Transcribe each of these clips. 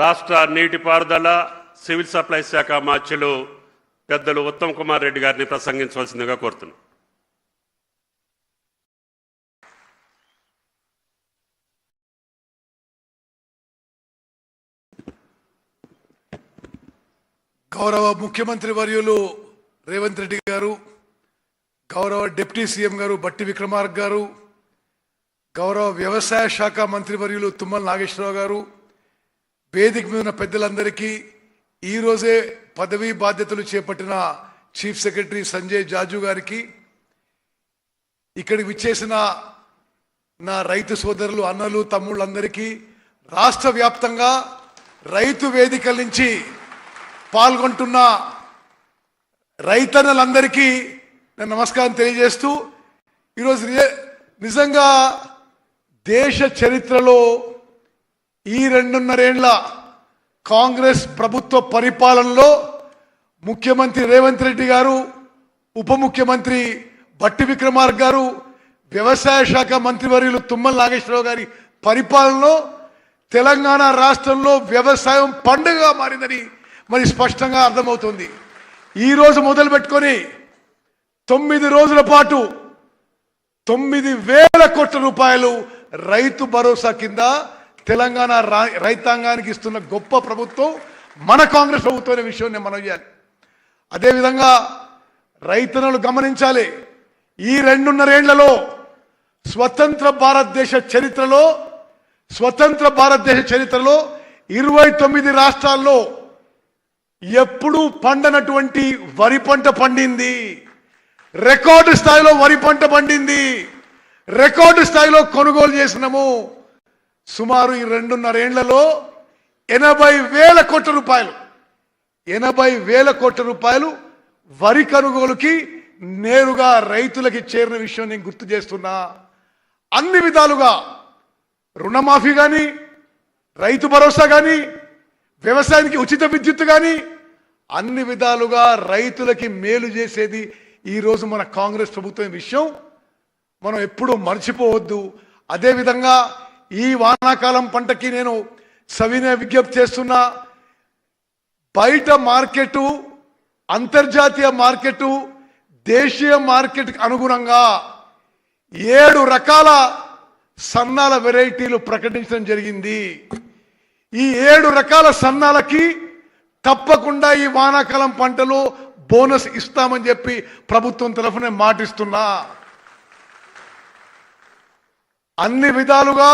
రాష్ట్ర నీటిపారుదల civil supplies శాఖ మార్చులు పెద్దలు ఉత్తమ్ కుమార్ రెడ్డి గారిని ప్రసంగించవలసిందిగా కోరుతున్నాను. గౌరవ ముఖ్యమంత్రి వర్యులు రేవంత్ రెడ్డి గారు, గౌరవ డిప్యూటీ సీఎం గారు బట్టి విక్రమార్క గారు, గౌరవ వ్యవసాయ శాఖ మంత్రి వర్యులు తుమ్మల నాగేశ్వరరావు గారు, వేదిక మీద ఉన్న పెద్దలందరికీ ఈరోజే పదవీ బాధ్యతలు చేపట్టిన చీఫ్ సెక్రటరీ సంజయ్ జాజు గారికి, ఇక్కడికి విచ్చేసిన నా రైతు సోదరులు అన్నలు తమ్ముళ్ళందరికీ, రాష్ట్ర వ్యాప్తంగా రైతు వేదికల నుంచి పాల్గొంటున్న రైతన్నలందరికీ నేను నమస్కారం తెలియజేస్తూ, ఈరోజు నిజంగా దేశ చరిత్రలో ఈ 2.5 ఏళ్ల కాంగ్రెస్ ప్రభుత్వ పరిపాలనలో ముఖ్యమంత్రి రేవంత్ రెడ్డి గారు, ఉప ముఖ్యమంత్రి బట్టి విక్రమార్క గారు, వ్యవసాయ శాఖ మంత్రివర్యులు తుమ్మల నాగేశ్వరరావు గారి పరిపాలనలో తెలంగాణ రాష్ట్రంలో వ్యవసాయం పండుగగా మారిందని మరి స్పష్టంగా అర్థమవుతుంది. ఈరోజు మొదలు పెట్టుకొని 9 రోజుల పాటు 9,000 కోట్ల రూపాయలు రైతు భరోసా కింద తెలంగాణ రైతాంగానికి ఇస్తున్న గొప్ప ప్రభుత్వం మన కాంగ్రెస్ ప్రభుత్వం అనే విషయం నేను మనవి చేయాలి. అదేవిధంగా రైతులను గమనించాలి. ఈ 2.5 ఏళ్లలో స్వతంత్ర భారతదేశ చరిత్రలో 29 రాష్ట్రాల్లో ఎప్పుడూ పండనటువంటి వరి పంట పండింది. రికార్డు స్థాయిలో వరి పంట పండింది. రికార్డు స్థాయిలో కొనుగోలు చేసినాము. సుమారు ఈ 2.5 ఏళ్లలో 80,000 కోట్ల రూపాయలు 80,000 కోట్ల రూపాయలు వరి కొనుగోలుకి నేరుగా రైతులకి చేరిన విషయం నేను గుర్తు చేస్తున్నా. అన్ని విధాలుగా రుణమాఫీ కానీ, రైతు భరోసా కానీ, వ్యవసాయానికి ఉచిత విద్యుత్ కానీ అన్ని విధాలుగా రైతులకి మేలు చేసేది ఈరోజు మన కాంగ్రెస్ ప్రభుత్వం విషయం మనం ఎప్పుడూ మర్చిపోవద్దు. అదేవిధంగా ఈ వానాకాలం పంటకి నేను సవినయ విజ్ఞప్తి చేస్తున్నా. బయట మార్కెటు, అంతర్జాతీయ మార్కెటు, దేశీయ మార్కెట్కి అనుగుణంగా 7 రకాల సన్నాల వెరైటీలు ప్రకటించడం జరిగింది. ఈ 7 రకాల సన్నాలకి తప్పకుండా ఈ వానాకాలం పంటలో బోనస్ ఇస్తామని చెప్పి ప్రభుత్వం తరఫున మాటిస్తున్నా. అన్ని విధాలుగా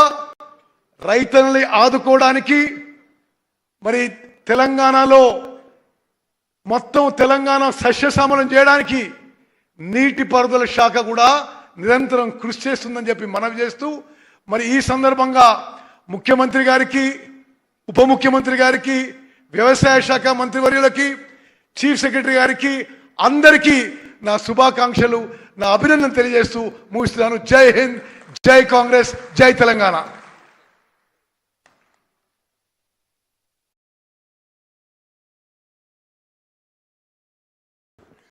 రైతుల్ని ఆదుకోవడానికి మరి తెలంగాణలో మొత్తం తెలంగాణ సస్యశ్యామలం చేయడానికి నీటిపారుదల శాఖ కూడా నిరంతరం కృషి చేస్తుందని చెప్పి మనవి చేస్తూ, మరి ఈ సందర్భంగా ముఖ్యమంత్రి గారికి, ఉప ముఖ్యమంత్రి గారికి, వ్యవసాయ శాఖ మంత్రివర్యులకి, చీఫ్ సెక్రటరీ గారికి అందరికీ నా శుభాకాంక్షలు, నా అభినందన తెలియజేస్తూ ముగిస్తున్నాను. జై హింద్, జై కాంగ్రెస్, జై తెలంగాణ.